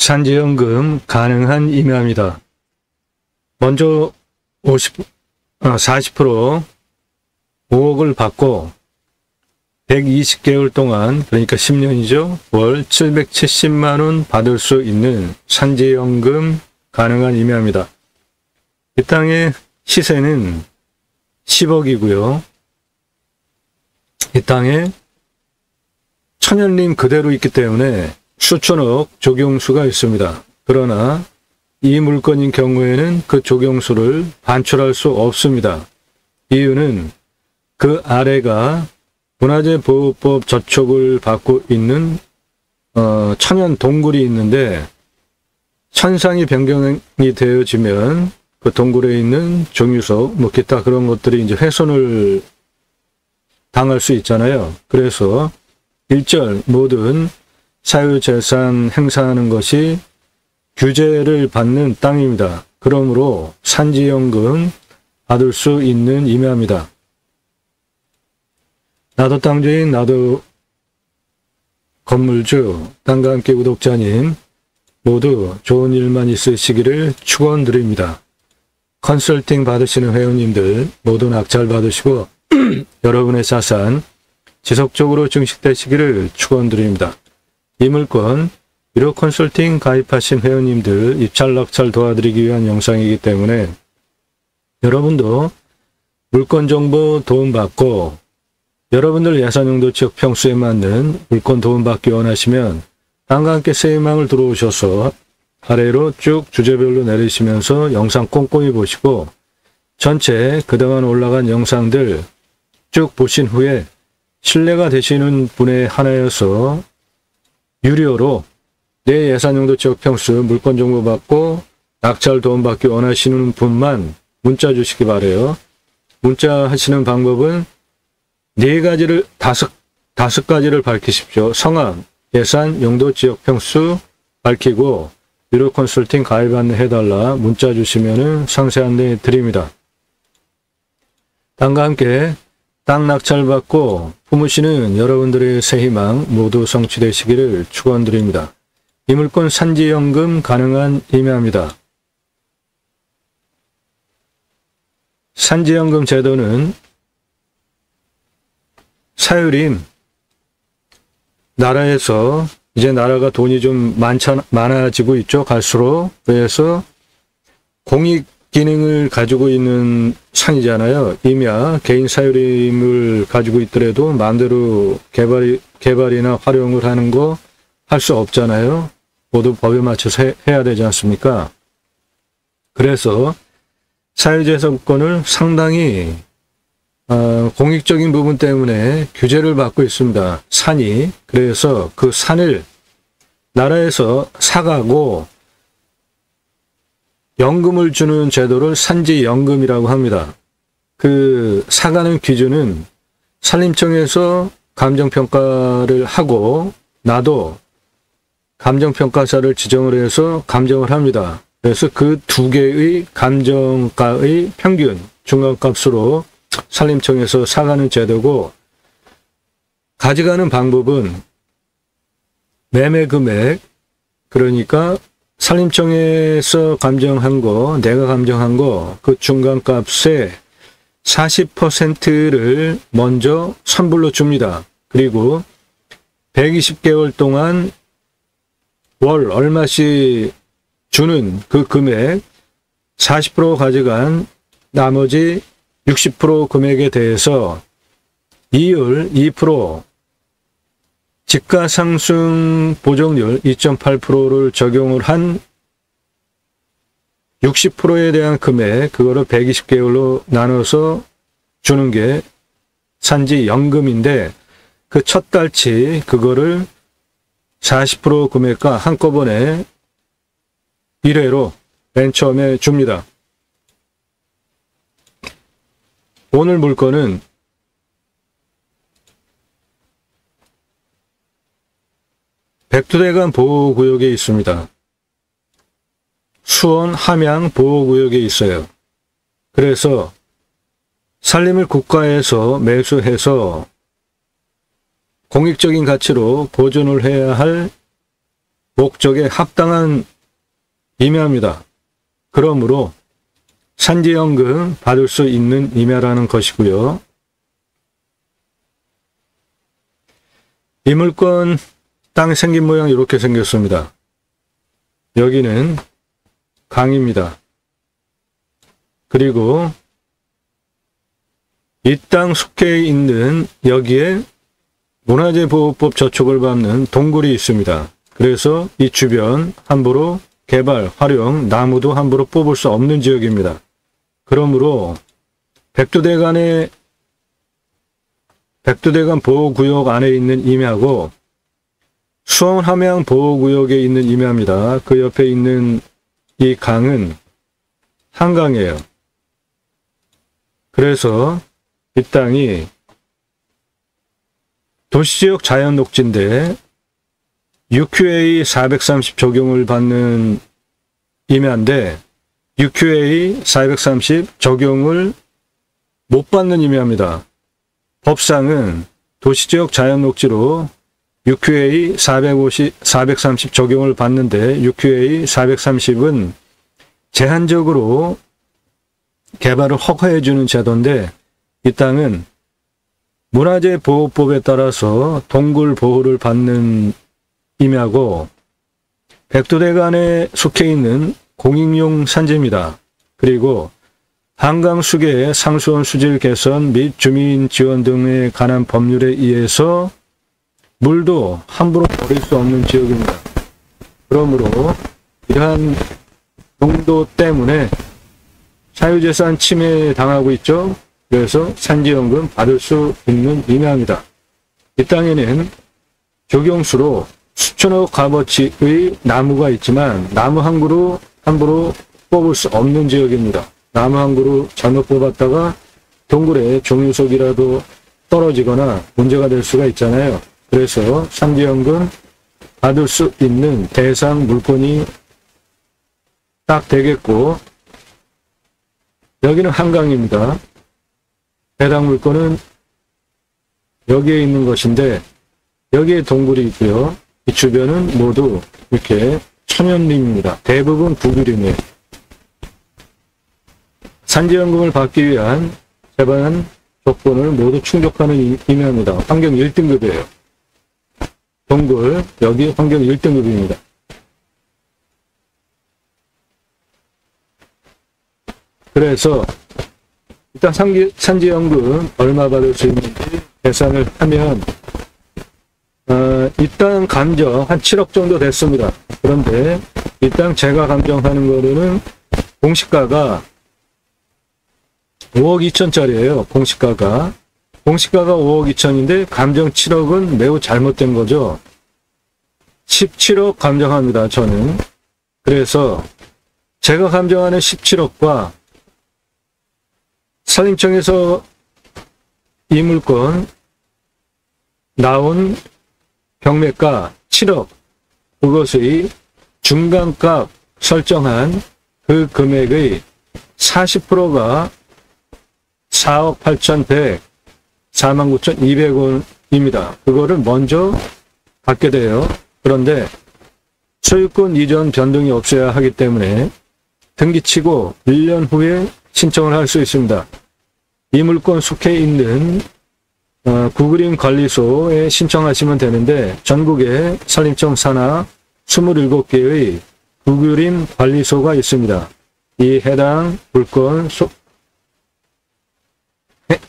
산지연금 가능한 임야입니다. 먼저 40% 5억을 받고 120개월 동안, 그러니까 10년이죠. 월 770만원 받을 수 있는 산지연금 가능한 임야입니다. 이 땅의 시세는 10억이고요. 이 땅에 천연림 그대로 있기 때문에 수천억 적용수가 있습니다. 그러나 이 물건인 경우에는 그 적용수를 반출할 수 없습니다. 이유는 그 아래가 문화재보호법 저촉을 받고 있는 천연 동굴이 있는데, 천상이 변경이 되어지면 그 동굴에 있는 정유소, 기타 그런 것들이 이제 훼손을 당할 수 있잖아요. 그래서 일절 모든 사유재산 행사하는 것이 규제를 받는 땅입니다. 그러므로 산지연금 받을 수 있는 임야입니다. 나도 땅주인, 나도 건물주, 땅과 함께 구독자님 모두 좋은 일만 있으시기를 축원드립니다. 컨설팅 받으시는 회원님들 모두 낙찰 받으시고 여러분의 자산 지속적으로 증식되시기를 축원드립니다. 이 물건 유료 컨설팅 가입하신 회원님들 입찰 낙찰 도와드리기 위한 영상이기 때문에 여러분도 물건 정보 도움받고 여러분들 예산용도 지역 평수에 맞는 물건 도움받기 원하시면 땅과 함께 세이망을 들어오셔서 아래로 쭉 주제별로 내리시면서 영상 꼼꼼히 보시고 전체 그동안 올라간 영상들 쭉 보신 후에 신뢰가 되시는 분에 한하여서 유료로 내 예산용도 지역 평수 물건 정보 받고 낙찰 도움받기 원하시는 분만 문자 주시기 바라요. 문자 하시는 방법은 다섯 가지를 밝히십시오. 성함, 예산, 용도, 지역 평수 밝히고 유료 컨설팅 가입 안내해달라 문자 주시면 상세 안내 드립니다. 땅과 함께 땅 낙찰 받고 품으시는 여러분들의 새 희망 모두 성취되시기를 축원드립니다. 이 물건 산지연금 가능한 임야입니다. 산지연금 제도는 사유림, 나라에서 이제 나라가 돈이 좀 많아지고 있죠. 갈수록. 그래서 공익 기능을 가지고 있는 산이잖아요. 임야, 개인 사유림을 가지고 있더라도 마음대로 개발이나 활용을 하는 거 할 수 없잖아요. 모두 법에 맞춰서 해야 되지 않습니까? 그래서 사유재산권을 상당히 공익적인 부분 때문에 규제를 받고 있습니다. 산이. 그래서 그 산을 나라에서 사가고 연금을 주는 제도를 산지연금이라고 합니다. 그 사가는 기준은 산림청에서 감정평가를 하고 나도 감정평가사를 지정을 해서 감정을 합니다. 그래서 그 두 개의 감정가의 평균 중간값으로 산림청에서 사가는 제도고, 가져가는 방법은 매매 금액, 그러니까 산림청에서 감정한 거, 내가 감정한 거, 그 중간값의 40%를 먼저 선불로 줍니다. 그리고 120개월 동안 월 얼마씩 주는 그 금액 40% 가져간 나머지 60% 금액에 대해서 이율 2%, 집가상승 보정률 2.8%를 적용을 한 60%에 대한 금액, 그거를 120개월로 나눠서 주는 게 산지연금인데, 그 첫 달치 그거를 40% 금액과 한꺼번에 1회로 맨 처음에 줍니다. 오늘 물건은 백두대간 보호구역에 있습니다. 수원 함양 보호구역에 있어요. 그래서 산림을 국가에서 매수해서 공익적인 가치로 보존을 해야 할 목적에 합당한 임야입니다. 그러므로 산지연금 받을 수 있는 임야라는 것이고요. 이 물건 땅 생긴 모양 이렇게 생겼습니다. 여기는 강입니다. 그리고 이 땅 속해 있는 여기에 문화재보호법 저촉을 받는 동굴이 있습니다. 그래서 이 주변 함부로 개발, 활용, 나무도 함부로 뽑을 수 없는 지역입니다. 그러므로 백두대간 보호구역 안에 있는 임야고 수원 함양 보호구역에 있는 임야입니다. 그 옆에 있는 이 강은 한강이에요. 그래서 이 땅이 도시지역 자연녹지인데 UQA 430 적용을 받는 임야인데 UQA 430 적용을 못 받는 임야입니다. 법상은 도시지역 자연녹지로 UQA 430 적용을 받는데 UQA 430은 제한적으로 개발을 허가해주는 제도인데 이 땅은 문화재보호법에 따라서 동굴 보호를 받는 임야고 백두대간에 속해 있는 공익용 산지입니다. 그리고 한강 수계의 상수원 수질 개선 및 주민 지원 등에 관한 법률에 의해서 물도 함부로 버릴 수 없는 지역입니다. 그러므로 이러한 정도 때문에 사유재산 침해 당하고 있죠. 그래서 산지연금 받을 수 있는 임야입니다. 이 땅에는 조경수로 수천억 값어치의 나무가 있지만 나무 한 그루 함부로 뽑을 수 없는 지역입니다. 나무 한 그루 잘못 뽑았다가 동굴에 종유석이라도 떨어지거나 문제가 될 수가 있잖아요. 그래서 산지연금 받을 수 있는 대상 물건이 딱 되겠고 여기는 한강입니다. 해당 물건은 여기에 있는 것인데 여기에 동굴이 있고요. 이 주변은 모두 이렇게 천연림입니다. 대부분 구규림이에요. 산지연금을 받기 위한 제반 조건을 모두 충족하는 임야입니다. 환경 1등급이에요. 동굴 여기 환경 1등급입니다. 그래서 일단 산지연금 얼마 받을 수 있는지 계산을 하면 이 땅 감정 한 7억 정도 됐습니다. 그런데 이 땅 제가 감정하는 거로는 공시가가 5억 2천짜리예요. 공시가가 5억 2천인데 감정 7억은 매우 잘못된 거죠. 17억 감정합니다. 저는. 그래서 제가 감정하는 17억과 산림청에서 이 물건 나온 경매가 7억, 그것의 중간값 설정한 그 금액의 40%가 4억 8,100, 49,200원입니다. 그거를 먼저 받게 돼요. 그런데 소유권 이전 변동이 없어야 하기 때문에 등기치고 1년 후에 신청을 할 수 있습니다. 이 물건 속해 있는 구그림 관리소에 신청하시면 되는데 전국에 산림청 산하 27개의 구그림 관리소가 있습니다. 이 해당 물건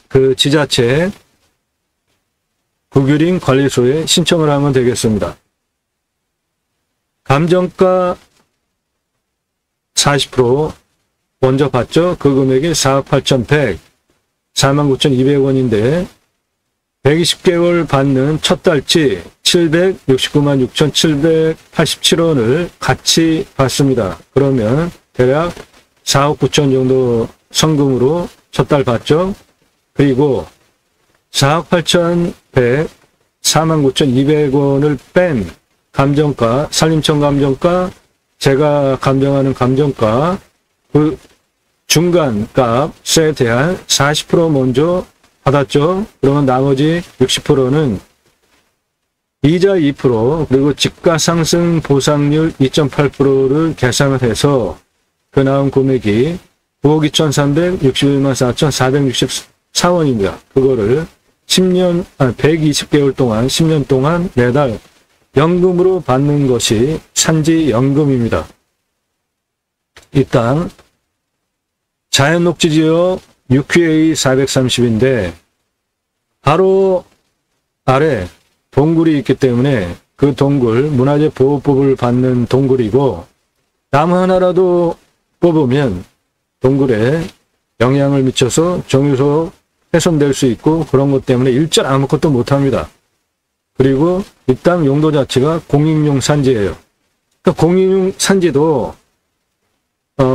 그 지자체 구그림 관리소에 신청을 하면 되겠습니다. 감정가 40% 먼저 받죠. 그 금액이 4억 8,100, 49,200원인데 120개월 받는 첫 달치 769만 6,787원을 같이 받습니다. 그러면 대략 4억 9천 정도 성금으로 첫 달 받죠. 그리고 4억 8,100, 49,200원을 뺀 감정가, 산림청 감정가, 제가 감정하는 감정가, 그 중간값에 대한 40% 먼저 받았죠. 그러면 나머지 60%는 이자 2% 그리고 집가상승 보상률 2.8%를 계산을 해서 그 나온 금액이 9억 2,361만 4,464원입니다. 그거를 120개월 동안 10년 동안 매달 연금으로 받는 것이 산지연금입니다. 이 땅 자연녹지지역 UQA 430인데 바로 아래 동굴이 있기 때문에 그 동굴 문화재 보호법을 받는 동굴이고 나무 하나라도 뽑으면 동굴에 영향을 미쳐서 정유소 훼손될 수 있고 그런 것 때문에 일절 아무것도 못합니다. 그리고 이 땅 용도 자체가 공익용 산지예요. 그러니까 공익용 산지도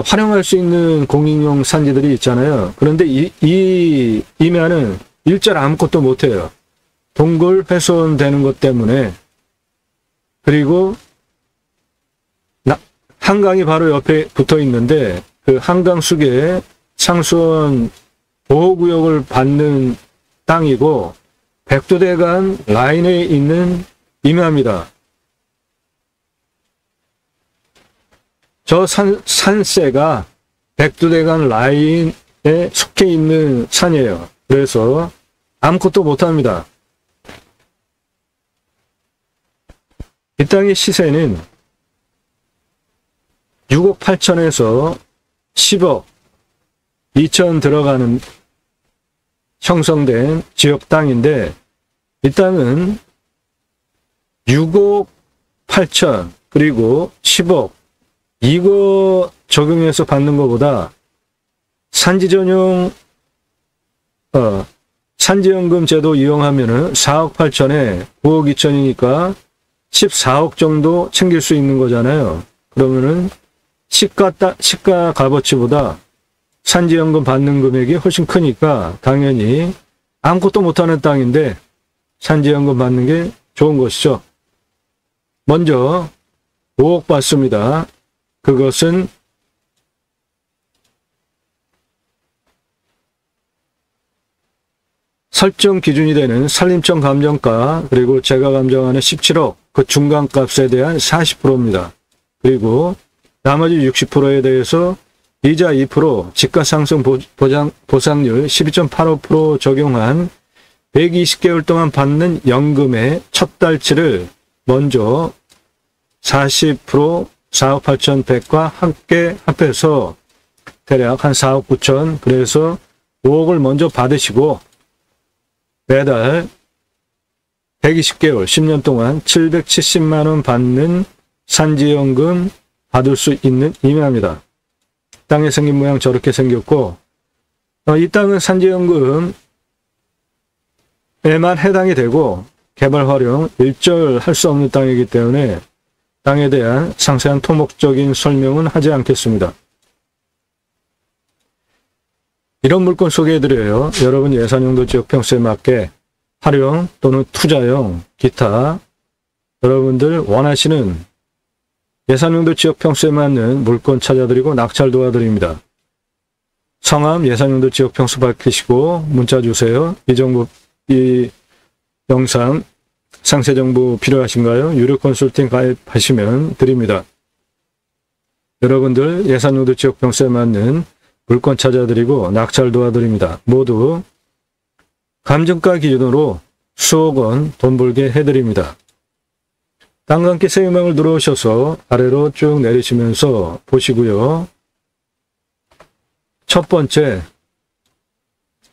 활용할 수 있는 공익용 산지들이 있잖아요. 그런데 이 임야는 일절 아무것도 못해요. 동굴 훼손되는 것 때문에. 그리고 한강이 바로 옆에 붙어 있는데 그 한강 수계에 상수원 보호구역을 받는 땅이고 백두대간 라인에 있는 임야입니다. 저 산세가 백두대간 라인에 속해 있는 산이에요. 그래서 아무것도 못합니다. 이 땅의 시세는 6억 8천에서 10억 2천 들어가는 형성된 지역 땅인데 이 땅은 6억 8천 그리고 10억 이거 적용해서 받는 것보다 산지전용 산지연금 제도 이용하면은 4억 8천에 9억 2천이니까 14억 정도 챙길 수 있는 거잖아요. 그러면은 시가 값어치보다 산지연금 받는 금액이 훨씬 크니까 당연히 아무것도 못하는 땅인데 산지연금 받는 게 좋은 것이죠. 먼저 5억 받습니다. 그것은 설정 기준이 되는 산림청 감정가 그리고 제가 감정하는 17억 그 중간값에 대한 40%입니다. 그리고 나머지 60%에 대해서 이자 2% 집가상승 보상률 12.85% 적용한 120개월 동안 받는 연금의 첫 달치를 먼저 40% 4억 8,100과 함께 합해서 대략 한 4억 9천 그래서 5억을 먼저 받으시고 매달 120개월 10년 동안 770만 원 받는 산지연금 받을 수 있는 임야입니다. 땅의 생긴 모양 저렇게 생겼고 이 땅은 산지연금에만 해당이 되고 개발 활용 일절 할 수 없는 땅이기 때문에 땅에 대한 상세한 토목적인 설명은 하지 않겠습니다. 이런 물건 소개해드려요. 여러분 예산용도 지역 평수에 맞게 활용 또는 투자용 기타 여러분들 원하시는 예산용도 지역 평수에 맞는 물건 찾아드리고 낙찰 도와드립니다. 성함 예산용도 지역 평수 밝히시고 문자 주세요. 이 영상 상세 정보 필요하신가요? 유료 컨설팅 가입하시면 드립니다. 여러분들 예산용도 지역 평수에 맞는 물건 찾아드리고 낙찰 도와드립니다. 모두 감정가 기준으로 수억 원 돈 벌게 해드립니다. 땅과 함께 새음악을 들어오셔서 아래로 쭉 내리시면서 보시고요. 첫 번째,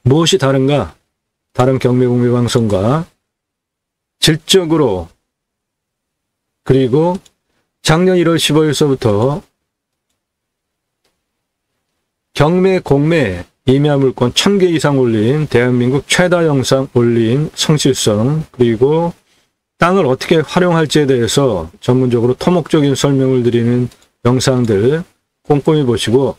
무엇이 다른가? 다른 경매공매방송과 질적으로 그리고 작년 1월 15일서부터 경매, 공매, 임야물건 1000개 이상 올린 대한민국 최다 영상 올린 성실성 그리고 땅을 어떻게 활용할지에 대해서 전문적으로 토목적인 설명을 드리는 영상들 꼼꼼히 보시고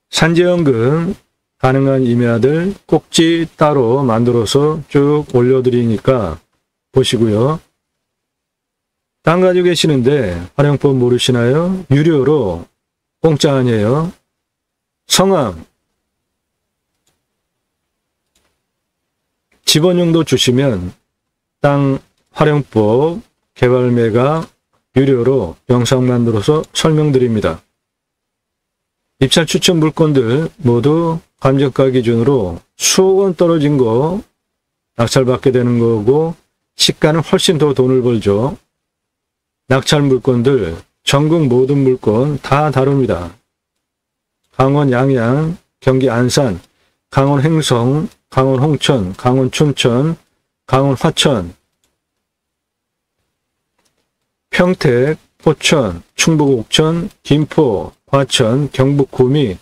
산지연금 가능한 임야들 꼭지 따로 만들어서 쭉 올려드리니까 보시고요. 땅 가지고 계시는데 활용법 모르시나요? 유료로 공짜 아니에요. 성함 집원용도 주시면 땅 활용법, 개발매가 유료로 영상 만들어서 설명드립니다. 입찰 추천 물건들 모두 감정가 기준으로 수억 원 떨어진 거 낙찰받게 되는 거고 시가는 훨씬 더 돈을 벌죠. 낙찰 물건들 전국 모든 물건 다 다릅니다. 강원 양양, 경기 안산, 강원 행성, 강원 홍천, 강원 춘천, 강원 화천, 평택, 포천, 충북 옥천, 김포, 과천, 경북 구미,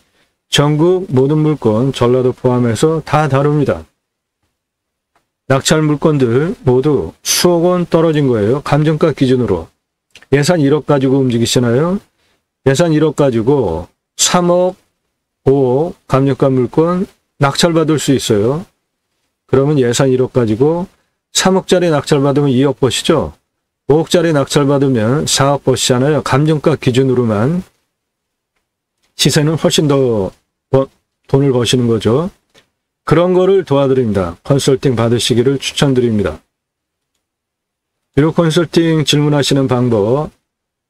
전국 모든 물건 전라도 포함해서 다 다릅니다. 낙찰 물건들 모두 수억 원 떨어진 거예요. 감정가 기준으로. 예산 1억 가지고 움직이시나요? 예산 1억 가지고 3억, 5억 감정가 물건 낙찰받을 수 있어요. 그러면 예산 1억 가지고 3억짜리 낙찰받으면 2억 버시죠? 5억짜리 낙찰받으면 4억 버시잖아요. 감정가 기준으로만. 시세는 훨씬 더 돈을 버시는 거죠. 그런 거를 도와드립니다. 컨설팅 받으시기를 추천드립니다. 유료 컨설팅 질문하시는 방법,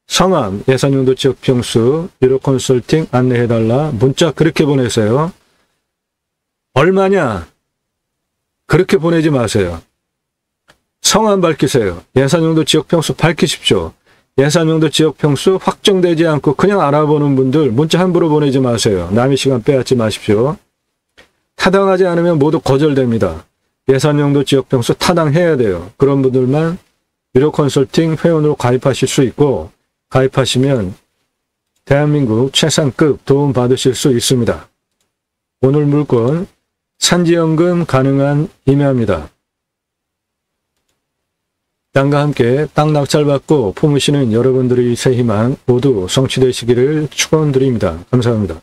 성함, 예산용도 지역 평수, 유료 컨설팅 안내해달라. 문자 그렇게 보내세요. 얼마냐? 그렇게 보내지 마세요. 성함 밝히세요. 예산용도 지역 평수 밝히십시오. 예산용도 지역 평수 확정되지 않고 그냥 알아보는 분들 문자 함부로 보내지 마세요. 남의 시간 빼앗지 마십시오. 타당하지 않으면 모두 거절됩니다. 예산용도 지역 평수 타당해야 돼요. 그런 분들만 유료 컨설팅 회원으로 가입하실 수 있고 가입하시면 대한민국 최상급 도움 받으실 수 있습니다. 오늘 물건 산지연금 가능한 임야입니다. 땅과 함께 땅 낙찰받고 품으시는 여러분들의 새 희망 모두 성취되시기를 축원드립니다. 감사합니다.